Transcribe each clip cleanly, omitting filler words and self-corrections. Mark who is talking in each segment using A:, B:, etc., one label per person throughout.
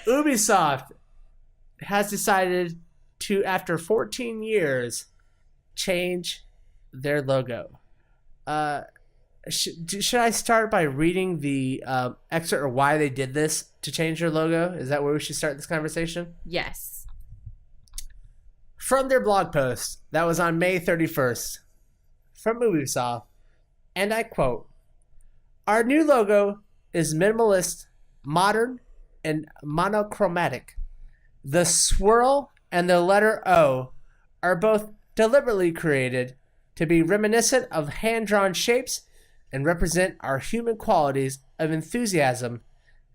A: Ubisoft has decided to, after 14 years, change their logo. Should I start by reading the excerpt or why they did this to change their logo? Is that where we should start this conversation?
B: Yes.
A: From their blog post that was on May 31st from Ubisoft, and I quote, "Our new logo is minimalist, modern, and monochromatic. The swirl and the letter O are both deliberately created to be reminiscent of hand-drawn shapes and represent our human qualities of enthusiasm,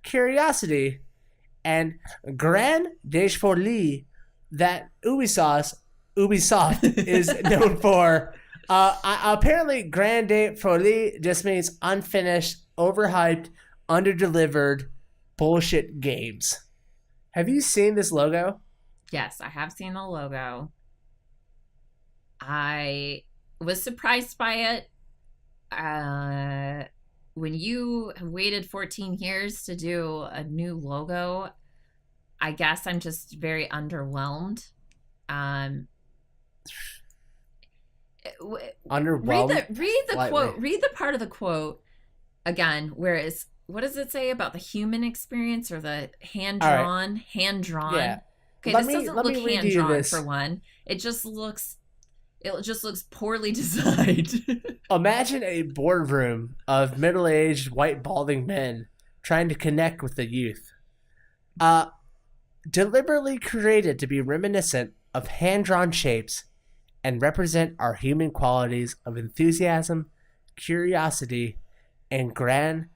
A: curiosity, and grand folie that Ubisoft is known for." Apparently, grand folie just means unfinished, overhyped, underdelivered bullshit games. Have you seen this logo?
B: Yes, I have seen the logo. I was surprised by it. When you have waited 14 years to do a new logo, I guess I'm just very underwhelmed.
A: Underwhelmed?
B: Read the
A: Lightly.
B: quote. Read the part of the quote again, where it's, what does it say about the human experience or the hand-drawn?
A: Right.
B: Hand-drawn.
A: Yeah.
B: Okay, this doesn't look hand-drawn for one. It just looks poorly designed.
A: Imagine a boardroom of middle-aged, white, balding men trying to connect with the youth. Deliberately created to be reminiscent of hand-drawn shapes and represent our human qualities of enthusiasm, curiosity, and grand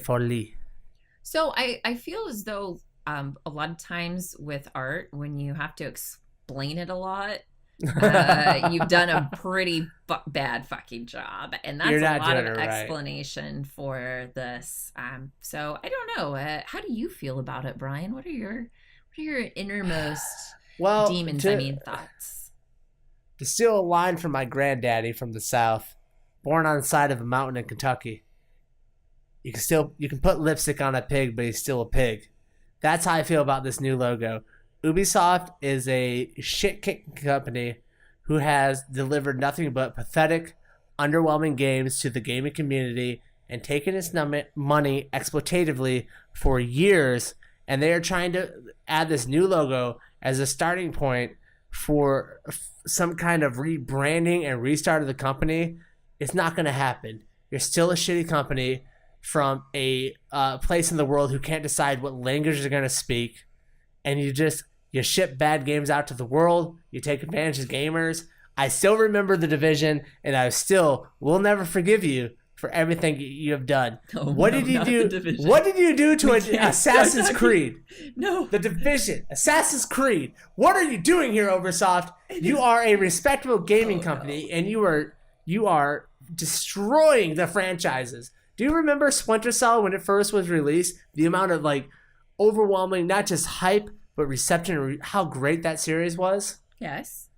A: folie.
B: So I feel as though a lot of times with art, when you have to explain it a lot, you've done a pretty bad fucking job, and that's a lot of explanation for this. So I don't know. How do you feel about it, Brian? What are your innermost demons? Thoughts.
A: To steal a line from my granddaddy from the South, born on the side of a mountain in Kentucky, you can put lipstick on a pig, but he's still a pig. That's how I feel about this new logo. Ubisoft is a shit-kicking company who has delivered nothing but pathetic, underwhelming games to the gaming community and taken its money exploitatively for years, and they are trying to add this new logo as a starting point for some kind of rebranding and restart of the company. It's not going to happen. You're still a shitty company from a place in the world who can't decide what language they're going to speak, and you ship bad games out to the world. You take advantage of gamers. I still remember The Division, and I still will never forgive you for everything you have done. What did you do? What did you do to Assassin's Creed?
B: No.
A: The Division, Assassin's Creed. What are you doing here, Ubisoft? You are a respectable gaming company, and you are destroying the franchises. Do you remember Splinter Cell when it first was released? The amount of overwhelming, not just hype, but reception, how great that series was?
B: Yes.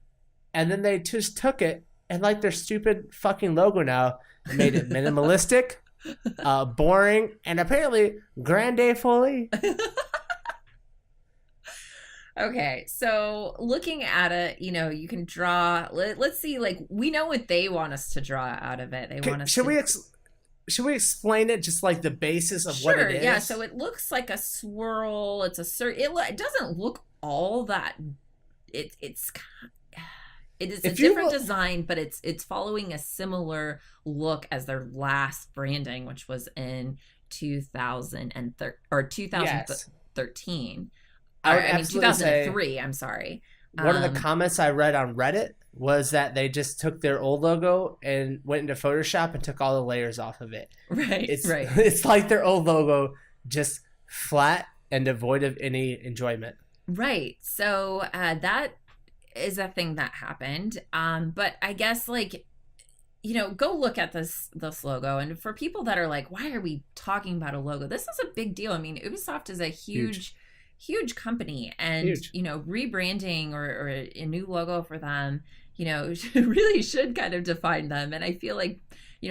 A: And then they just took it and their stupid fucking logo now made it minimalistic, boring, and apparently grande folie.
B: Okay, so looking at it, you can draw. Let's see, we know what they want us to draw out of it. They want us.
A: Should we explain it, just the basis of what it is?
B: Yeah, so it looks like a swirl. It's it doesn't look all that. It is a different design, but it's following a similar look as their last branding, which was in 2013.
A: Yes.
B: I mean 2003. I'm sorry.
A: One of the comments I read on Reddit was that they just took their old logo and went into Photoshop and took all the layers off of it.
B: Right.
A: It's like their old logo, just flat and devoid of any enjoyment.
B: Right. So that is a thing that happened. But I guess go look at this logo. And for people that are like, why are we talking about a logo? This is a big deal. I mean, Ubisoft is a huge company, and rebranding or a new logo for them, really should kind of define them. And I feel like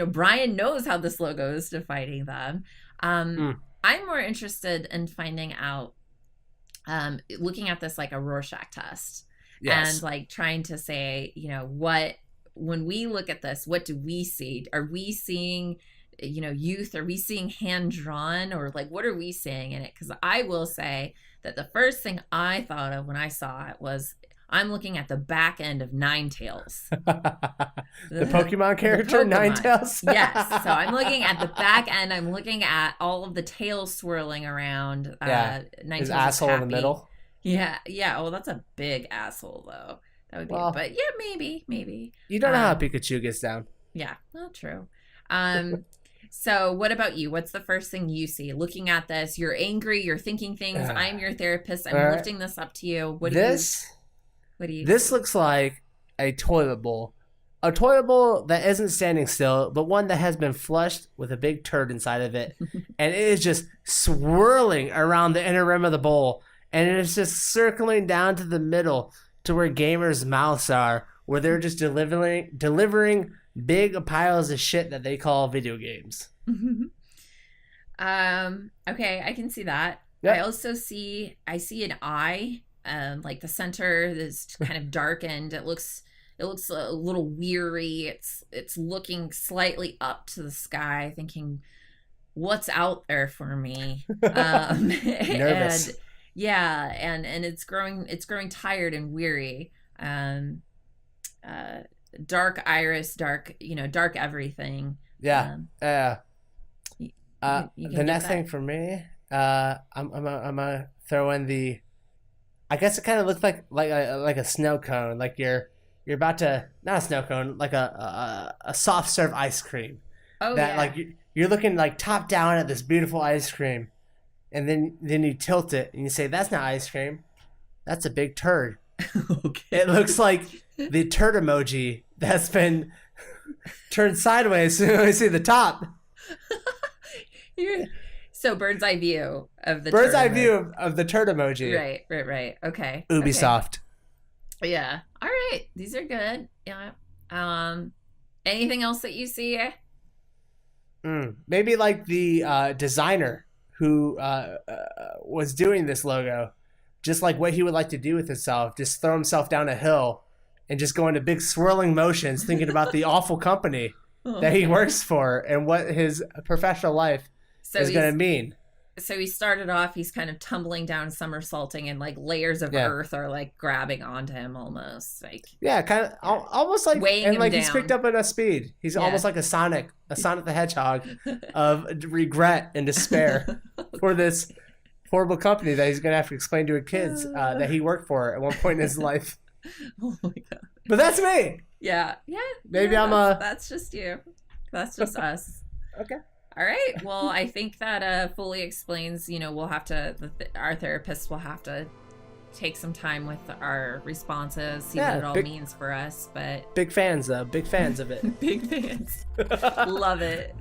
B: Brian knows how this logo is defining them. I'm more interested in finding out looking at this like a Rorschach test.
A: Yes.
B: And like trying to say, when we look at this, what do we see? Are we seeing, youth? Are we seeing hand drawn, or like what are we seeing in it? Because I will say that the first thing I thought of when I saw it was, I'm looking at the back end of Ninetales.
A: The Pokemon character, Ninetales?
B: Yes. So I'm looking at the back end. I'm looking at all of the tails swirling around. Ninetales'
A: his asshole in the middle.
B: Yeah. Yeah. Oh, that's a big asshole, though. That would be, but yeah, maybe.
A: You don't know how Pikachu gets down.
B: Yeah, well, true. So what about you? What's the first thing you see? Looking at this, you're angry, you're thinking things. I'm your therapist. I'm lifting this up to you. What do you
A: This looks like a toilet bowl. A toilet bowl that isn't standing still, but one that has been flushed with a big turd inside of it. And it is just swirling around the inner rim of the bowl. And it is just circling down to the middle to where gamers' mouths are, where they're just delivering big piles of shit that they call video games.
B: Okay, I can see that. Yep. I also see an eye, like the center is kind of darkened. It looks a little weary. It's looking slightly up to the sky, thinking, what's out there for me?
A: Nervous.
B: And it's growing tired and weary. Dark iris, dark everything.
A: Yeah.
B: You
A: the next thing for me, I'm gonna throw in the. I guess it kind of looks like a snow cone, like you're about to, not a snow cone, like a soft serve ice cream.
B: Oh,
A: that
B: yeah.
A: Like you're looking like top down at this beautiful ice cream, and then you tilt it and you say, that's not ice cream, that's a big turd.
B: Okay.
A: It looks like the turd emoji that's been turned sideways so you see the top.
B: So bird's eye view of the
A: view of the turd emoji.
B: Right. Okay.
A: Ubisoft.
B: Okay. Yeah. All right. These are good. Yeah. Anything else that you see?
A: Maybe like the designer who was doing this logo, just like what he would like to do with himself, just throw himself down a hill and just go into big swirling motions thinking about the awful company that he works for and what his professional life is going to mean.
B: So he started off, he's kind of tumbling down, somersaulting, and like layers of earth are like grabbing onto him almost. Like,
A: yeah, kind of almost like
B: weighing
A: and
B: him
A: like
B: down.
A: He's picked up enough speed. He's almost like a Sonic the Hedgehog of regret and despair for this horrible company that he's going to have to explain to his kids that he worked for at one point in his life.
B: Oh my God.
A: But that's me.
B: Yeah.
A: Maybe
B: that's just you. That's just us.
A: Okay.
B: All right. Well, I think that fully explains, we'll have to, our therapists will have to take some time with our responses, see what it all means for us. But
A: big fans, though. Big fans of it.
B: Big fans. Love it.